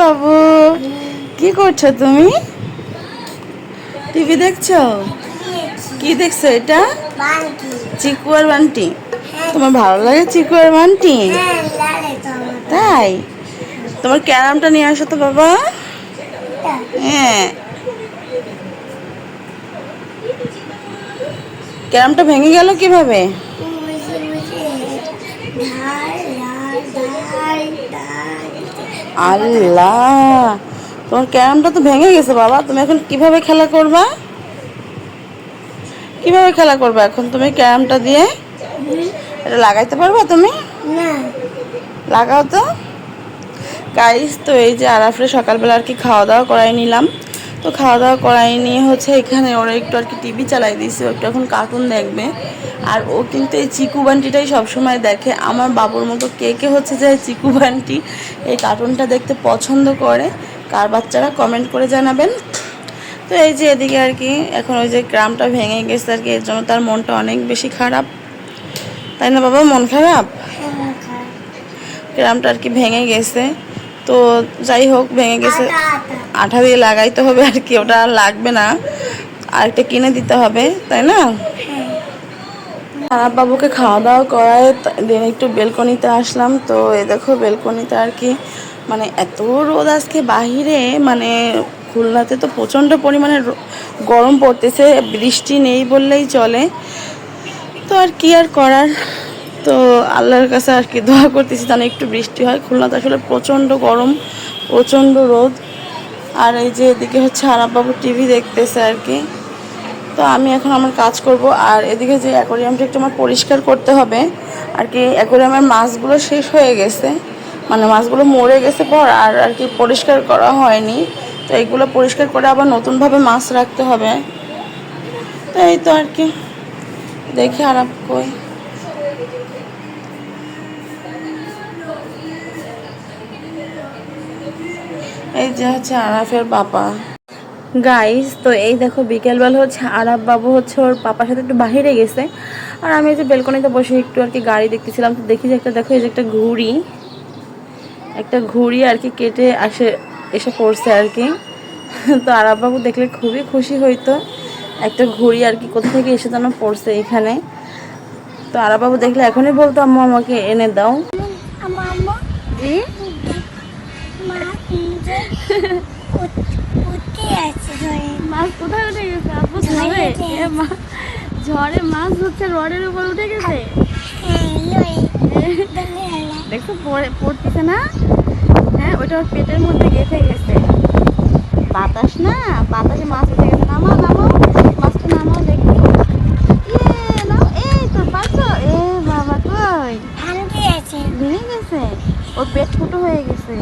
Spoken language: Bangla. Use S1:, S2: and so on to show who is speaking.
S1: বাবু, কি করছো তুমি? টিভি দেখছো? কি দেখছো এটা? চিকু আর বান্টি। তোমার ভালো লাগে চিকু আর বান্টি? তাই? তোমার ক্যারামটা নিয়ে আসো তো বাবা। হ্যাঁ, ক্যারামটা ভেঙে গেল কিভাবে? আল্লাহ, তোমার ক্যারামটা তো ভেঙে গেছে বাবা। তুমি এখন কিভাবে খেলা করবা? কিভাবে খেলা করবা এখন তুমি ক্যারামটা দিয়ে? এটা লাগাইতে পারবা তুমি? লাগাও তো। গাইস, তো এই যে আরাফরে সকালবেলা আর কি খাওয়া দাওয়া করাই নিলাম। তো খাওয়া দাওয়া করাই নিয়ে হচ্ছে এখানে ওরা একটু আর কি টিভি চালাই দিয়েছে, একটু এখন কার্টুন দেখবে। আর ও কিন্তু এই চিকু বান্টিটাই সবসময় দেখে। আমার বাবুর মতো কে কে হচ্ছে যে চিকু বান্টি এই কার্টুনটা দেখতে পছন্দ করে, কার বাচ্চারা কমেন্ট করে জানাবেন। তো এই যে এদিকে আর কি এখন ওই যে গ্রামটা ভেঙে গেছে আর কি, এর জন্য তার মনটা অনেক বেশি খারাপ, তাই না বাবা? মন খারাপ, গ্রামটা আর কি ভেঙে গেছে। তো যাই হোক, ভেঙে গেছে, আঠা দিয়ে লাগাইতে হবে আর কি, ওটা আর লাগবে না, আরেকটা কিনে দিতে হবে, তাই না? আরাব বাবুকে খাওয়া দাওয়া করায় দিন একটু বেলকনিতে আসলাম। তো এই দেখো বেলকনিতে আর কি মানে এত রোদ আজকে বাহিরে, মানে খুলনাতে তো প্রচণ্ড পরিমাণে গরম পড়তেছে, বৃষ্টি নেই বললেই চলে। তো আর কি আর করার, তো আল্লাহর কাছে আর কি দোয়া করতেছি যেন একটু বৃষ্টি হয়। খুলনাতে আসলে প্রচণ্ড গরম, প্রচণ্ড রোদ। আর এই যে এদিকে হচ্ছে আরাব বাবু টিভি দেখতেছে আর কি। তো আমি এখন আমার কাজ করব। আর এদিকে যে অ্যাকোরিয়ামটা একটু আমার পরিষ্কার করতে হবে আর কি। অ্যাকোরিয়ামের মাছগুলো শেষ হয়ে গেছে, মানে মাছগুলো মরে গেছে পর আর আর কি পরিষ্কার করা হয়নি। তো এইগুলো পরিষ্কার করে আবার নতুনভাবে মাছ রাখতে হবে। তো এই তো আর কি, দেখি আরাপ কই। এই যে হচ্ছে আরাফের পাপা। গাইস, তো এই দেখো বিকেলবেলা হচ্ছে আরাব বাবু হচ্ছে ওর পাপার সাথে একটু বাহিরে গেছে, আর আমি যে বেলকনিতে বসে একটু আর কি গাড়ি দেখতেছিলাম। তো দেখি যে একটা, দেখো এই যে একটা ঘুড়ি, একটা ঘুড়ি আর কি কেটে এসে পড়ছে আর কি। তো আরাব বাবু দেখলে খুবই খুশি হইতো, একটা ঘুড়ি আর কি কোথা থেকে এসে যেন পড়ছে এখানে। তো আরাব বাবু দেখলে এখনই বলতো আম্মু আমাকে এনে দাও। জি, মাছ কোথায় উঠে গেছে আপু? ঝড়ে? ঝড়ে মাছ হচ্ছে রডের উপর উঠে গেছে। দেখো পড়তেছে না? হ্যাঁ, ওইটা ওর পেটের মধ্যে গেঁথে গেছে। বাতাস না, বাতাসে মাছ উঠে গেছে। নামাও নামাও, মাছটা নামাও দেখি। নাও, এই তো পারছো। এ বাবা, কই ভেঙে গেছে? ওর পেট ফুটো হয়ে গেছে।